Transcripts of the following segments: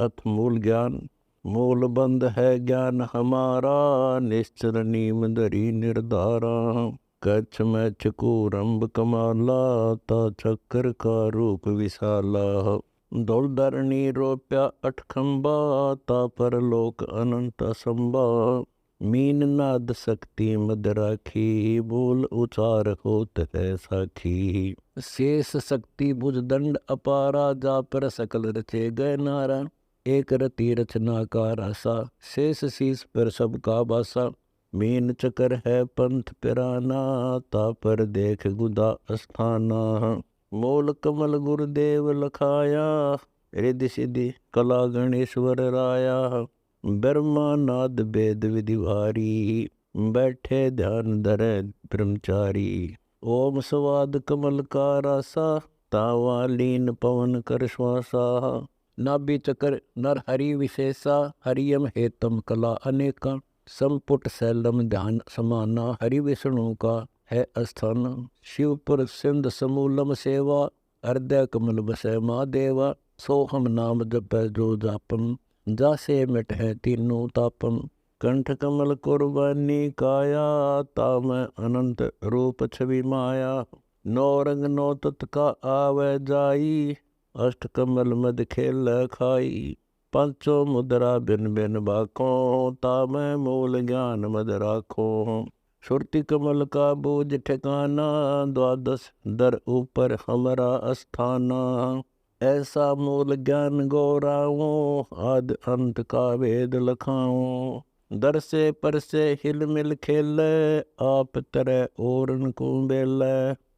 अथ मूल ज्ञान। मूल बंध है ज्ञान हमारा, निश्चर नीम धरी निर्धारा। कच्छ मैछ कूरंब कमाला, ता चक्कर का रूप विशाला। दौल धरणी रोप्या अठखंबा, ता पर लोक अनंत असंबा। मीन नाद शक्ति मद राखी, मूल उचार होत है साखी। शेष शक्ति भुज दंड अपारा, जा पर सकल रचे गए नारा। एक रति रचना का रासा, शेष शीस पर सबका बासा। मीन चकर है पंथ पिराना, ता पर देख गुदा अस्थाना। मूल कमल गुरुदेव लखाया, रिद्धि सिद्धि कला गणेश्वर राया। ब्रह्मा नाद वेद विधि भारी, बैठे ध्यान धरे ब्रह्मचारी। ओम स्वाद कमल का रासा, तावा लीन पवन कर श्वासा। नाभि चकर नर हरि विशेषा, हरियम हेतम कला अनेका। संपुट सैलम ध्यान समाना, हरि विष्णु का है अस्थान। शिवपुर सिंध समूलम सेवा, हृदय कमल बसै महादेवा। सोहम नाम जपै जो जापम, जासे मिट है तीनों तापम। कंठ कमल कुर्बानी काया, ताम अनंत रूप छवि माया। नौ रंग नौ तत् का आवे जाई, अष्ट कमल मद खेल खाई। पांचों मुद्रा बिन बिन बाको, ताम मूल ज्ञान मद राखो। सुरति कमल का बोझ ठिकाना, द्वादश दर ऊपर हमारा अस्थाना। ऐसा मूल ज्ञान गौराऊं, आद अंत का वेद लखाऊं। दर से पर से हिल मिल खेल, आप तरह ओरन को बेल।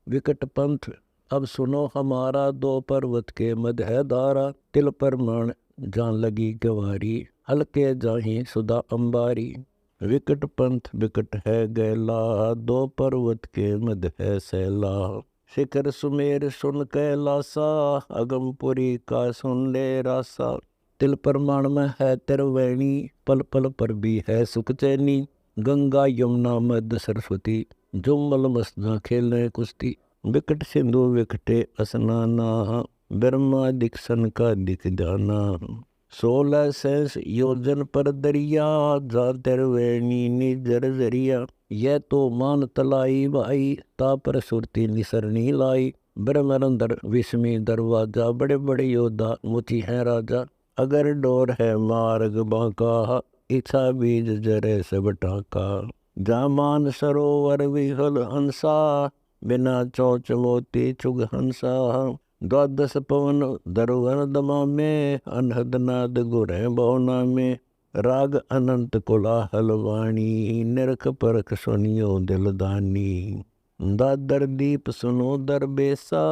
विकट पंथ अब सुनो हमारा, दो पर्वत के मध्य है धारा। तिल पर माण जान लगी गवारी, हल्के जाही सुधा अंबारी। विकट पंथ विकट है गैला, दो पर्वत के मध्य है सैला। शिखर सुमेर सुन कैलासा, अगमपुरी का सुन ले रासा। तिल परमाण में है तिरवैणी, पल पल पर भी है सुख चैनी। गंगा यमुना मध्य सरस्वती, जुम्मल मस्ता खेलने कुश्ती। विकट सिंधु विकटे असनाना, ब्रह्मा दिक्सन का दिख जाना। 16 सहस योजन पर दरिया, जा तिरवैणी निजर जरिया। यह तो मान तलाई भाई, ता पर सुरती निसरनी लाई। ब्रह्मरंदर विस्मी दरवाजा, बड़े बड़े योद्धा मुची है राजा। अगर डोर है मार्ग बांका, इच्छा बीज जरे सब टाका। जामान सरोवर विहल हंसा, बिना चौच मोती चुग हंसा। द्वादश पवन दरुवन दमा में, अनहद नाद गुरे बहुना में। राग अनंत कोलाहल वाणी, निरख परख सुनियो दिलदानी। दादर दीप सुनो दरबेसा,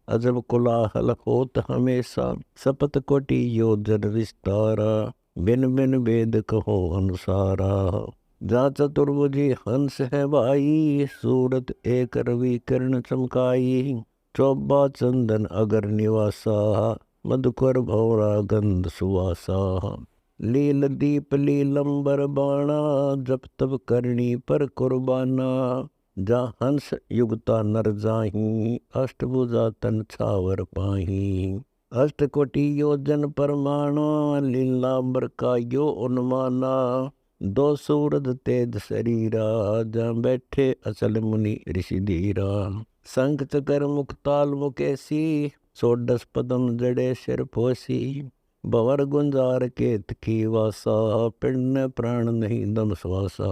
अजब कोलाहल होत हमेशा। सपत कोटि योजन विस्तारा, बिन बिन वेद कहो अनुसारा। जा चतुर्भुजी हंस है भाई, सूरत एक रवि किरण चमकाई। चौबा चंदन अगर निवासा, मधुकर भौरा गंध सुवासा। लील दीप लीलंबर बाणा, जप तब करनी पर कुर्बाना। जा हंस युगता नर जाही, अष्टभुजा तन छावर पाही। अष्ट कोटि योजन परमाणा, लीलांबर का यो उन्माना। दो सूरज तेज शरीरा, जा बैठे अचल मुनि ऋषि धीरा। शंख चकर मुक्ताल मुकेशी, षोडश पदम जड़े सिर पोसी। भवर गुंजार केत की वासा, पिंड प्राण नहीं दम श्वासा।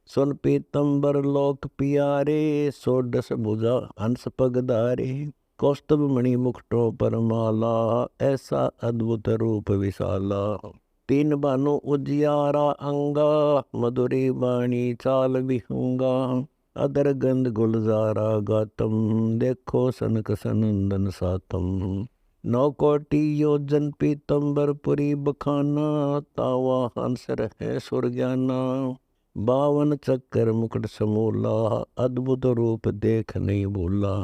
सुन पीतंबर लोक पियारे, षोडश भुजा हंस पगधारे। कौस्तुभ मणि मुकुटों पर माला, ऐसा अद्भुत रूप विशाला। तीन बानो उजियारा अंगा, मधुरी बाणी चाल विहंगा। अदर गंध गुलजारा गातम, देखो सनक सनंदन सातम। 9 कोटि योजन पीतंबर पुरी बखाना, तावा हंस रहे सुरज्ञाना। 52 चक्कर मुकुट समूला, अद्भुत रूप देख नहीं भूला।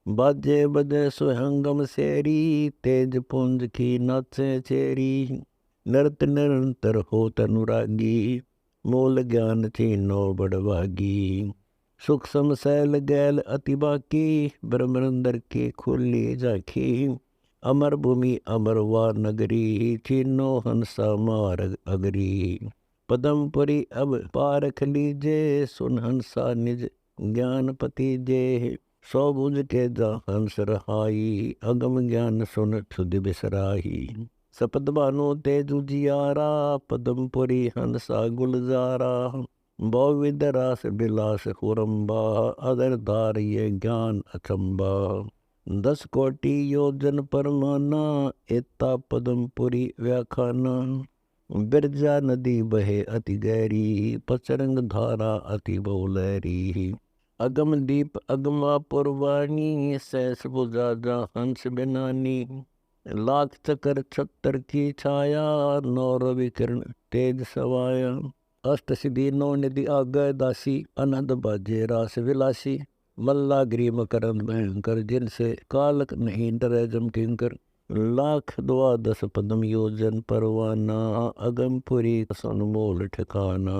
बाजे बजे सुहंगम सेरी, तेज पुंज की नाचे चेरी। नृत निरंतर होत अनुरागी, मूल ज्ञान चीनो बड़भागी। सूक्ष्म सैल गैल अति बाकी, ब्रह्मरंदर की खुली झाकी। अमर भूमि अमर वा नगरी, चीनो हंसा मार्ग अगरी। पदमपुरी अब पारख लीजे, सुन हंसा निज ज्ञानपति जे। सौ भुज के जा हंस रहाई, अगम ज्ञान सुन क्षुद बिसराही। सपद बानो तेज उजियारा, पदमपुरी हंसा गुलजारा। बहुविध रास बिलास हुरम्बा, अदरदार ये ज्ञान अचंबा। 10 कोटि योजन परमाना, एता पदमपुरी व्याखाना। बिरजा नदी बहे अति गहरी, पचरंग धारा अति बहुलहरी। अगम दीप अगमा पुरवानी, सहस बुझा जा हंस बिनानी। लाख चकर छत्तर की छाया, नौ रवि किरण तेज सवाया। अष्ट सिद्धि नौ निधि आगय दासी, अनहद बाजे रास विलासी। मल्ला ग्रीम करन भयंकर, जिनसे कालक नहीं डरे जम किंकर। लाख द्वादश पदम योजन परवाना, अगमपुरी सनमोल ठिकाना।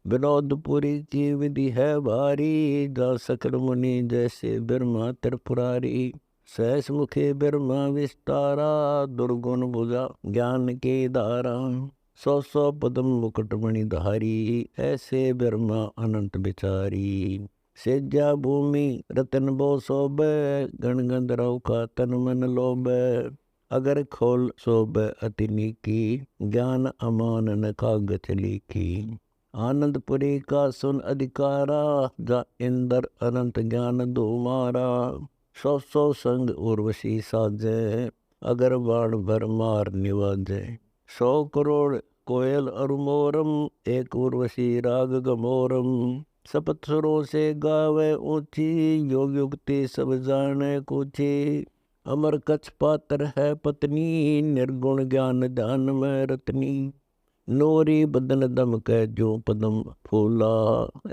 विनोदपुरी की विधि है भारी, जा सकल मुनि जैसे ब्रह्मा त्रिपुरारी। सहस मुखे ब्रह्मा विस्तारा, दुर्गुण भुजा ज्ञान के धारा। 100 पदम मुकुट मणिधारी, ऐसे ब्रह्मा अनंत बिचारी। सेजा भूमि रतन बो शोभे, गण गंधर्व का तन मन लोभे। अगर खोल शोभे अति नीकी, ज्ञान अमान न कागज लिखी। आनंदपुरी का सुन अधिकारा, जा इंद्र अनंत ज्ञान दुमारा। 100 संग उर्वशी साजे, अगर बाण भर मार निवाजे। 100 करोड़ कोयल अरुमोरम, एक उर्वशी राग गमोरम। सपत सुरों से गावे ऊंची, योग युक्ति सब जाने कुची। अमर कछ पात्र है पत्नी, निर्गुण ज्ञान ध्यान में रत्नी। नोरी बदन दम के जो पदम फूला,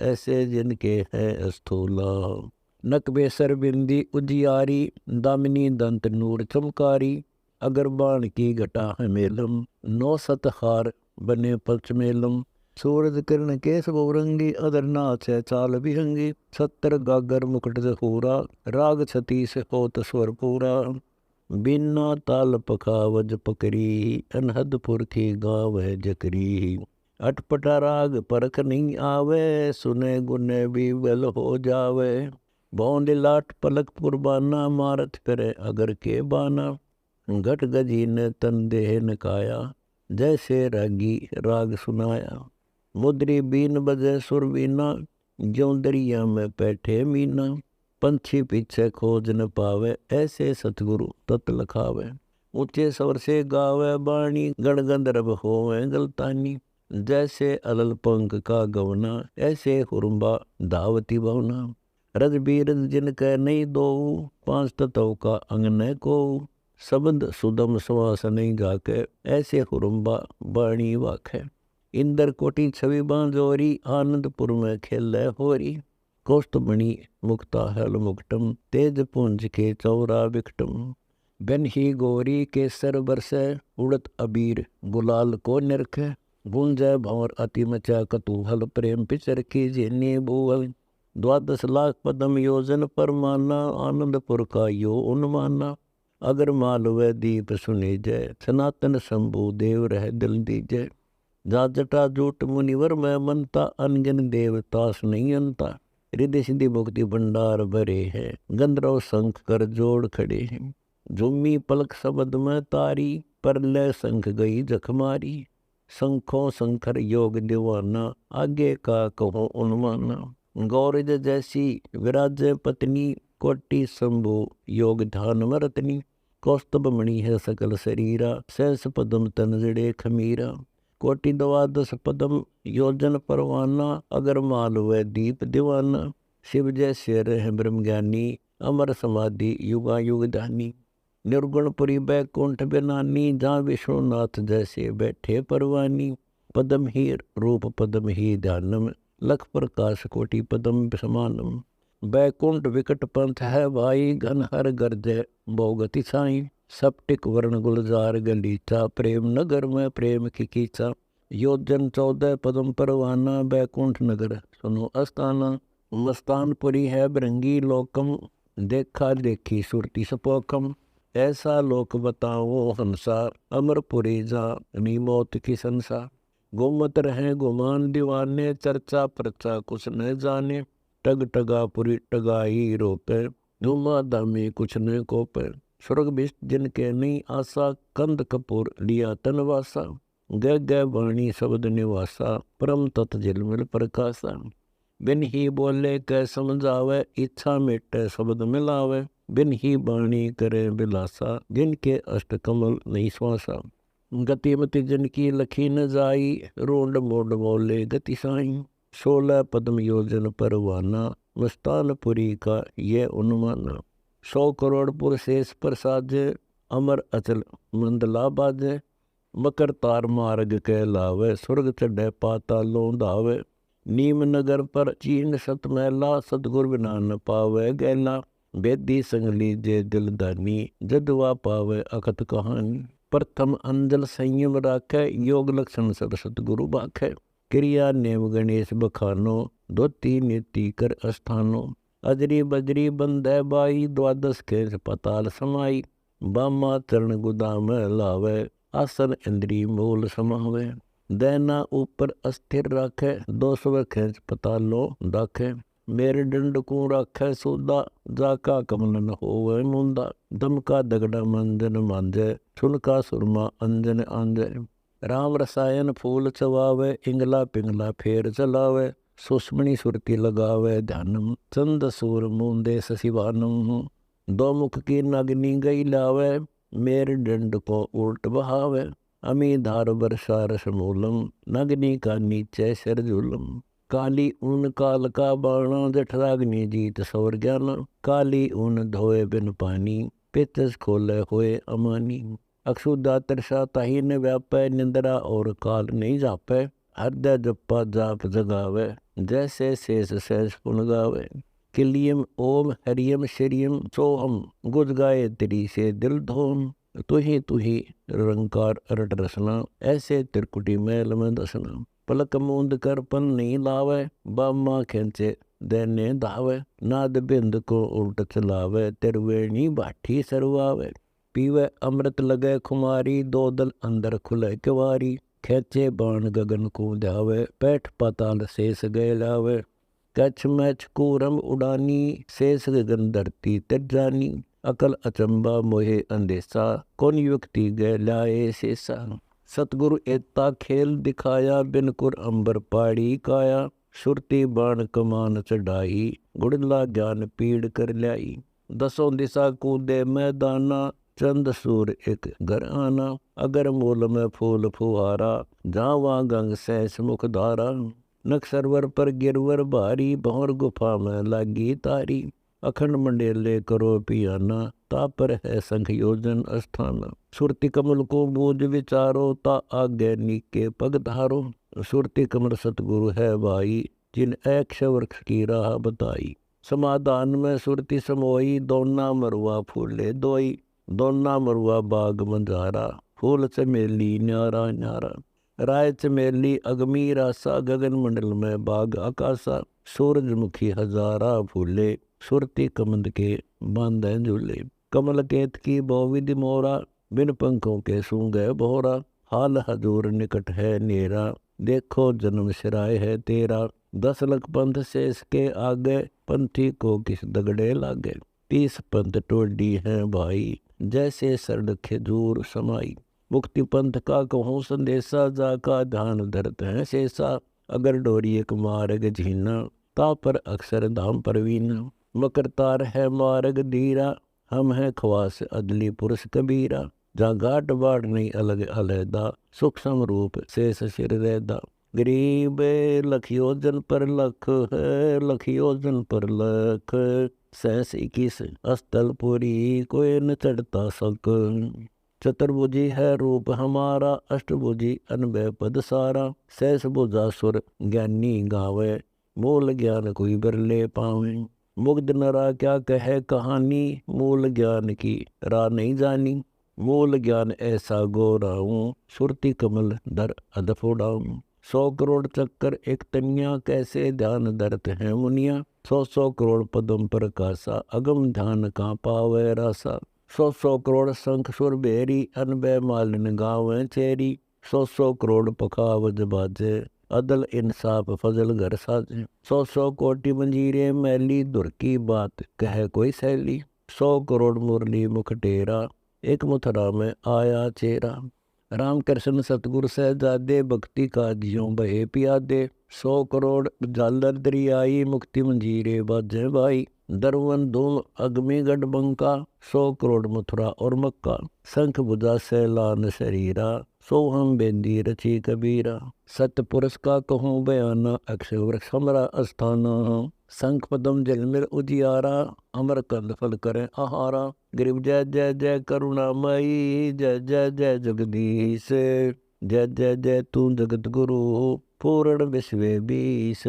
ऐसे जिनके है स्थूला। नक बेसर बिंदी उजियारी, दामिनी दंत नूर चमकारी। अगर बाण की घटा है मेलम, 9 सत हार बने पचमेलम। सूरज किरण केश बहुरंगी, अदर नाच है चाल विहंगी। 70 गागर मुकुट जहूरा, राग 36 होत स्वर पूरा। बिना ताल पखावज पकरी, अनहद पुरखी गाव है जकरी। अटपटा राग परख नहीं आवे, सुने गुने भी बल हो जावे। भौंद लाट पलक पुरबाना, मारत करे अगर के बाना। घट गजी ने तन देह नकाया, जैसे रागी राग सुनाया। मुद्री बीन बजे सुर बीना, ज्यों दरिया में बैठे मीना। पंछी पीछे खोज न पावे, ऐसे सतगुरु तत लखावे। ऊंचे स्वर से गावे बाणी, गण गंधर्व होवे गलतानी। जैसे अलल पंख का गवना, ऐसे हुरम्बा धावती भवना। रज बीरज जिनके नहीं दो, 5 तत्व का अंग न को। शब्द सुदम श्वास नहीं जाके, ऐसे हुरम्बा बाणी वाखे। इंद्र कोटि छवि बांजोरी, आनंदपुर में खेले होरी। कौस्तुभमणि मुक्ता हल मुकुटम, तेज पुंज के चौरा विकटम। बन ही गौरी केसर बरसे, उड़त अबीर गुलाल को निरखे। गूंजय भंवर अति मचा कतूहल, प्रेम पिचर की जिन्नी भूवल। 12 लाख पदम योजन परमाना, आनंदपुर का यो उन्माना। अगर मालवे दीप सुने जय, सनातन शंभु देव रह दिल दीजय। जा जटा जूट मुनिवर में मनता, अनगिन देवतास नहीं अंता। रिद्धि सिद्धि मुक्ति भंडार भरे हैं, गंधर्व शंख कर जोड़ खड़े हैं। झुम्मी पलक शब्द में तारी, परलय शंख गई जखमारी। शंखों शंकर योग दीवाना, आगे का कहो उन्माना। गौरज जैसी विराज पत्नी, कोटि शंभु योग ध्यान में रतनी। कौस्तुभ मणि है सकल शरीरा, सहस पदम तन जड़े खमीरा। कोटि 12 पदम योजन परवाना, अगर मालवे दीप दीवाना। शिव जैसे रहे ब्रह्म ज्ञानी, अमर समाधि युगा युग धानी। निर्गुणपुरी बैकुंठ बिनानी, जहाँ विष्णुनाथ जैसे बैठे परवानी। पदम ही रूप पदम ही ध्यानम, लख प्रकाश कोटि पदम समानम। बैकुंठ विकट पंथ है भाई, घन हर गर्जय बहुगति साई। सप्टिक वर्ण गुलजार गलीचा, प्रेम नगर में प्रेम की कीचा। योजन 14 पदम परवाना, बैकुंठ नगर सुनो अस्ताना। मस्तानपुरी है भृंगी लोकम, देखा देखी सुरति सपोकम। ऐसा लोक बताओ हंसा, अमरपुरी जानी मौत की संसा। घूमत रहे गुमान दीवाने, चर्चा प्रचा कुछ न जाने। टग टगापुरी टगाई रोपे, धूमा धामी कुछ न कोपे। स्वर्ग बिष्ट जिनके नहीं आशा, कंद कपूर लिया तनवासा। गह गह वाणी शब्द निवासा, परम तत् झिलमिल प्रकाशा। बिन ही बोले कै समझावे, इच्छा मिटे शब्द मिलावे। बिन ही वाणी करे बिलासा, जिनके अष्ट कमल नहीं श्वासा। गतिमति जिनकी लखी न जाई, रोंड मोड मोले गति साई। 16 पद्म योजन परवाना, मस्तानपुरी का ये उन्माना। 100 करोड़ पुर शेष प्रसादे, अमर अचल मंदला बाजे। मकर तार मार्ग के लावे, स्वर्ग चढ़े पातालों धावे। नीम नगर पर चीन सत मैला, सतगुर बिना न पावे गैला। बेदी संग लीजे दिलदानी, जदवा पावे अकत कहानी। प्रथम अंजल संयम राखे, योग लक्षण सब सतगुरु बाखे। क्रिया नेम गणेश बखानो, धोती नीति कर अस्थानो। अजरी बजरी बंधे बाई, द्वादश खेस पताल समाई। बामा चरण गुदाम लावे, आसन इंद्री मूल समावे। दैना ऊपर अस्थिर राखे, 200 खेच पतालो दाखे। मेरे डंड को राखे सूदा, जाका कमलन होवे मुंदा। दमका दगड़ा मंजन मांजे, सुनका सुरमा अंजन आंजे। राम रसायन फूल चवावे, इंगला पिंगला फेर चलावे। सुष्मणि सुरती लगावे ध्यानम, चंद सूर मूंदे सशिवानम। दो मुख की नगनी गई लावे, मेरे डंड को उल्ट बहावे। अमी धार वर्षा रस मूलम, नगनी का नीचे सिर झूलम। काली ऊन काल का बाणा, जठराग्नि जीत सौर ज्ञाना। काली ऊन धोए बिन पानी, पेचस खोले होए अमानी। अक्षुदा तरसा ताही न व्यापै, निंद्रा और काल नहीं जापै। हृदय जप्पा जाप जगावे, जैसे शेष शेष पुन गावे। किलियम ओम हरियम श्रियम सोहम, गुज गाये तेरी से दिल धोम। तुही निरंकार अरट रसना, ऐसे त्रिकुटी मैल में दसना। पलक मूंद कर पन नहीं लावे, बामा खेचे दैने धावे। नाद बिंद को उल्ट चलावे, तिरवेणी बाठी सरवावे। पीवे अमृत लगे खुमारी, दो दल अंदर खुले किवारी। खेचे बाण गगन को ध्यावे, पैठ पाताल शेष गए लावे। कछ मैछ कूरम उड़ानी, शेष गगन धरती तिर जानी। अकल अचंबा मोहे अंदेशा, कौन युक्ति गए लाए शेषा। सतगुरु एता खेल दिखाया, बिनकुर अंबर पाड़ी काया। सुरती बाण कमान चढ़ाई, गुड़ला ज्ञान पीड़ कर लाई। दसों दिशा कूदे मैदाना, चंद सूर एक घर आना। अगर मूल में फूल फुहारा, जावा गंग सहस मुख धारा। नक सरवर पर गिरवर भारी, भौर गुफा में लागी तारी। अखंड मंडेले करो पियाना, तापर है संख योजन अस्थाना। सुरति कमल को बूझ विचारो, ता आगे नीके पग धारो। सुरति कमल सतगुरु है भाई, जिन ऐक्ष वृक्ष की राह बताई। समाधान में सुरति समोई, दोना मरुआ फूले दोई। दोना मरुआ बाग मंजारा, फूल चमेली न्यारा न्यारा। राय चमेली अगमी रासा, गगन मंडल में बाग आकाशा। सूरजमुखी हजारा फूले, सुरती कमंद के बांधे झूले। कमल केत की बहुविधि मोरा, बिन पंखों के सूंगे बोहरा। हाल हजूर निकट है नेरा, देखो जन्म सिराय है तेरा। 10 लख पंथ शेष के आगे, पंथी को किस दगड़े लागे। 30 पंथ टोडी है भाई, जैसे सरड खजूर समाई। मुक्ति पंथ का कहूँ संदेशा, जाका ध्यान धरत है शेषा। अगर डोरी एक मार्ग झीना, ता पर अक्सर धाम परवीना। मकर तार है मार्ग धीरा, हम है ख्वास अदली पुरुष कबीरा। जहाँ घाट बाढ़ नहीं अलग अलहदा, सूक्ष्म रूप शेष सिर रहदा। गरीब लख योजन पर लख है, लख योजन पर लख। 21 अस्थलपुरी, कोई न चढ़ता सक। चतुर्भुजी है रूप हमारा, अष्टभुजी अनबे पद सारा। सहस भुजा सुर ज्ञानी गावे, मूल ज्ञान कोई बिरले पावे। मुग्ध नरा क्या कहे कहानी, मूल ज्ञान की राह नहीं जानी। मूल ज्ञान ऐसा गोराऊं, सुरती कमल दर अदफ उड़ाऊं। 100 करोड़ चक्कर एक तनिया, कैसे ध्यान धरत है मुनिया। 100 करोड़ पदम पर कासा, अगम ध्यान का पावे रासा। 100 करोड़ शंख सुर बेरी, अनबे मालिन गाँव चेरी। 100 करोड़ पखावज बाजे, अदल इंसाफ फजल घर साजे। 100 कोटि मंजीरे मैली, दुर की बात कह कोई सैली। 100 करोड़ मुरली मुख टेरा, एक मुथरा में आया चेरा। राम कृष्ण सतगुर सहजादे, भक्ति का जियों बहे पियादे। 100 करोड़ जालर दरियाई, मुक्ति मंजीरे बाजे बाई। दरवन धूम अग्नि गढ़ बंका, 100 करोड़ मथुरा और मक्का। शंख बुझा सैलान शरीरा, सोहम बेंदी रची कबीरा। सत पुरुष का कहूँ बयाना, अक्षय वृक्ष हमरा अस्थाना। शंख पदम झिलमिल उजियारा, अमर कंद फल करें आहारा। गिरिव जय जय जय करुणामयी, जय जय जय जगदीश। जय जय जय तू जगत गुरु, पूर्ण विश्व बीस।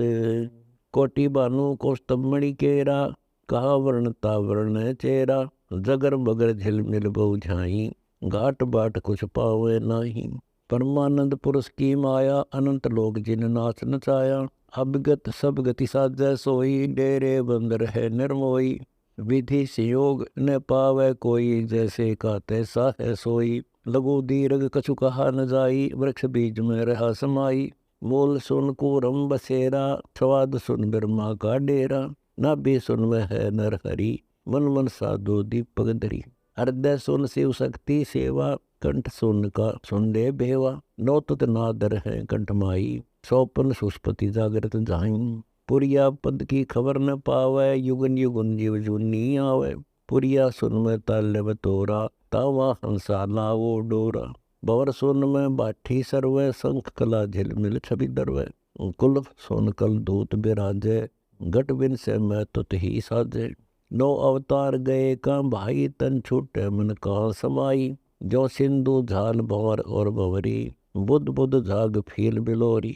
कोटि बानु कौस्तभ मणि केरा, कहा वर्ण तावर्ण चेरा। जगर मगर झिलमिल बहु झाई, घाट बाट कुछ पावे नाही। परमानंद पुरुष की माया, अनंत लोक जिन नाच नचाया। अभिगत सब गति साजै सोई, डेरे बंदर है निर्मोई। विधि संयोग न पावै कोई, जैसे का तैसा है सोई। लघु दीर्घ कछु कहा न जाई, वृक्ष बीज में रहा समाई। मूल सुन कूरम बसेरा, स्वाद सुन ब्रह्मा का डेरा। नाभि सुन वह है नर हरि, मन मन साधु दीपक धरी। हृदय सुन शिव शक्ति सेवा, कंठ सुन का सुन ले बेवा। नौ तत नादर है कंठ माई, सौपन सुष्पति जागृत जाई। पुरिया पद की खबर न पावै, युगन युगन जीव जुनी आवे। पुरिया सुन में ताल्य बतोरा, तावा हंसा लावो डोरा। बवर सुन में बाठी सर्वै, शंख कला झिलमिल छवि दरवै। कुल सुन कल दूत बिराजे, घट बिन से मैं तुत ही साजे। 9 अवतार गए का भाई, तन छूटे मन कहाँ समाई। जो सिंधु झाल भंवर और भंवरी, बुध बुध झाग फील बिलोरी।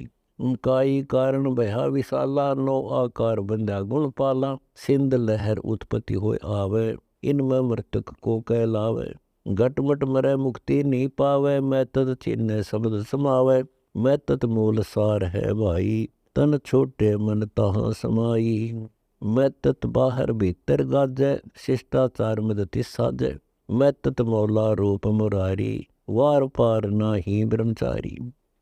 काई कारण भया विशाला, 9 आकार बंदा गुण पाला। सिंध लहर उत्पत्ति होय आवे, इनमें मृतक को कहलावे। घटमट मरे मुक्ति नहीं पावे, मैं तत चिन्ह शब्द समावे। मैं तत मूल सार है भाई, तन छोटे मन तहाँ समाई। मैं तत बाहर भीतर गाजै, शिष्टाचार मदति साजै। मैं तत मौला रूप मुरारी, वार पार नाही ब्रह्मचारी।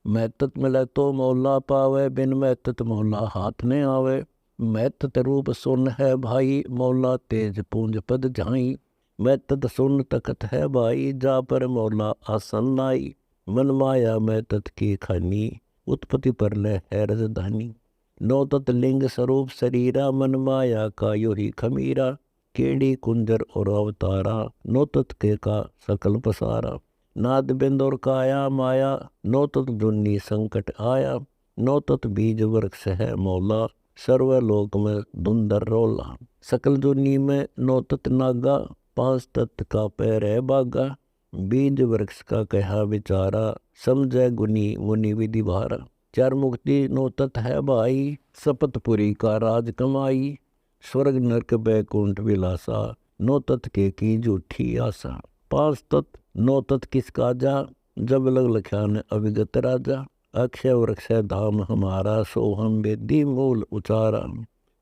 मैं तत मिले तो मौला पावे, बिन मैं तत मौला हाथ ने आवे। मैं तत रूप सुन है भाई, मौला तेज पूंज पद झाई। मैं तत सुन तकत है भाई, जा पर मौला आसन लाई। मन माया मैं तत की खानी, उत्पत्ति पर ले है राजधानी। 9 तत लिंग स्वरूप शरीरा, मन माया का यो ही खमीरा। केड़ी कुंजर और अवतारा, 9 तत के का सकल पसारा। नाद बिंद और काया माया, 9 तत जुन्नी संकट आया। 9 तत बीज वृक्ष है मौला, सर्वलोक में धुंधर रोला। सकल जुन्नी में 9 तत नागा, 5 तत का पैर है बागा। बीज वृक्ष का कहा विचारा, समझे गुनी मुनि विधि भारा। 4 मुक्ति 9 तत है भाई, सपतपुरी का राज कमाई। स्वर्ग नरक बैकुंठ विलासा, 9 तत के की झूठी आशा। 5 तत 9 तत किस काजा, जब लग लख्यान अविगत राजा। अक्षय वृक्ष धाम हमारा, सो हम वेदी मूल उचारा।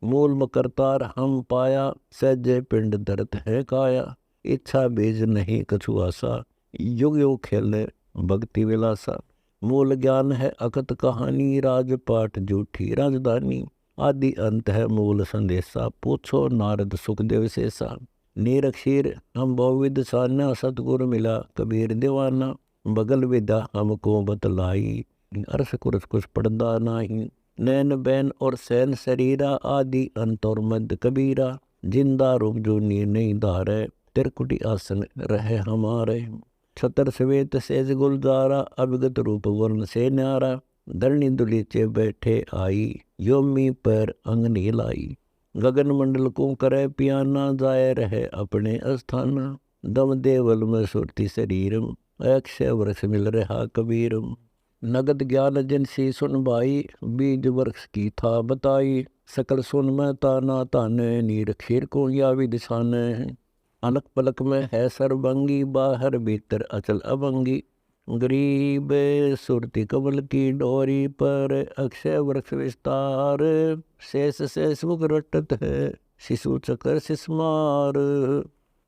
मूल मकरतार हम पाया, सहजे पिंड धरत है काया। इच्छा बीज नहीं कछु आशा, युग युग खेले भक्ति विलासा। मूल ज्ञान है अकत कहानी, राजपाट झूठी राजधानी। आदि अंत है मूल संदेशा, पूछो नारद सुखदेव शेषा। नीरक्षीर हम बहुविध सान्या, सतगुरु मिला कबीर दीवाना। बगल विद्या हमको बतलाई, अर्श कुरस कुछ पड़दा नाही। नैन बैन और सैन शरीरा, आदि अंत और मध्य कबीरा। जिंदा रूप जो नहीं धारे, त्रिकुटी आसन रहे हमारे। छतर सवेत सेज गुलजारा, अभिगत रूप वर्ण से न्यारा। धरणी दुलीचे बैठे आई, योमी पर अंगनी लाई। गगन मंडल को करे पियाना, जाए रहे अपने अस्थाना। दम देवल में सुरती शरीरम, अक्षय वृक्ष मिल रहा कबीरम। नगद ज्ञान जिनसी सुन भाई, बीज वृक्ष की था बताई। सकल सुन में ताना ताने, नीर खीर को या विदिशाने। अलक पलक में है सर्वंगी, बाहर भीतर अचल अभंगी। गरीब सुरती कमल की डोरी पर, अक्षय वृक्ष विस्तार। शेष शेष मुख रटत है, शिशु चक्र शिशमार।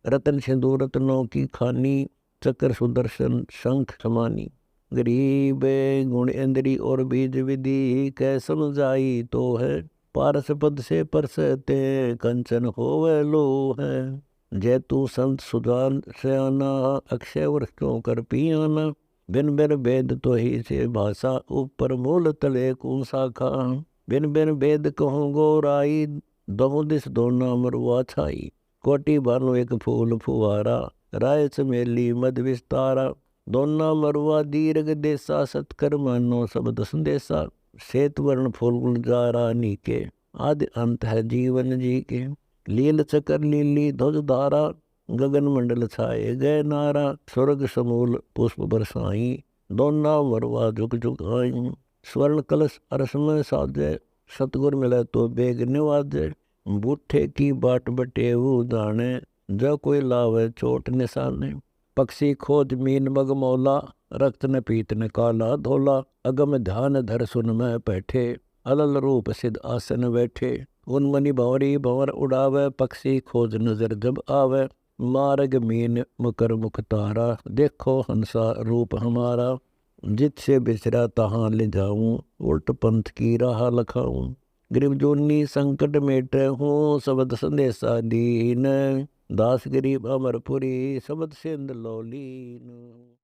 रतन सिंदूर रत्नों की खानी, चक्र सुदर्शन शंख समानी। गरीब गुण इंद्री और बीज विधि, कै समझाई तो है। पारस पद से परसते, कंचन होवे लो है। जैतु संत सुजान सयाना, अक्षय वृक्षों कर पियाना। बिन बिन वेद तो ही से भाषा, ऊपर मूल तले कौन शाखा। बिन बिन वेद कहूँ गोराई, दो दिस दोना मरुआ छाई। कोटि भानु एक फूल फुवारा, राय चमेली मद विस्तारा। दोना मरुआ दीर्घ देसा, सतकर मानो शब्द संदेशा। श्वेत वर्ण फूल गुलजारा नीके, आदि अंत है जीवन जी के। लील चकर लीली ध्वज धारा, गगन मंडल छाए गए नारा। स्वर्ग समूल पुष्प बरसाई, दोना मरुआ झुक झुक आई। स्वर्ण कलश अरस में साजे, सतगुर मिले तो बेग निवाजे। बूठे की बाट बटेऊ दाने, जो कोई लावे चोट निशाने। पक्षी खोज मीन मगमौला, रक्त न पीत न काला धोला। अगम ध्यान धर सुन में बैठे, अलल रूप सिद्ध आसन बैठे। उन्मनि भंवरी भंवर उड़ावे, पक्षी खोज नजर जब आवे। मार्ग मीन मुकर मुख तारा, देखो हंसा रूप हमारा। जित से बिसरा तहाँ ले जाऊं, उल्ट पंथ की राह लखाऊं। गरीब जोनी संकट मेटे हूँ, शब्द संदेशा दीन। दास गरीब अमरपुरी, शब्द सिंध लौलीन।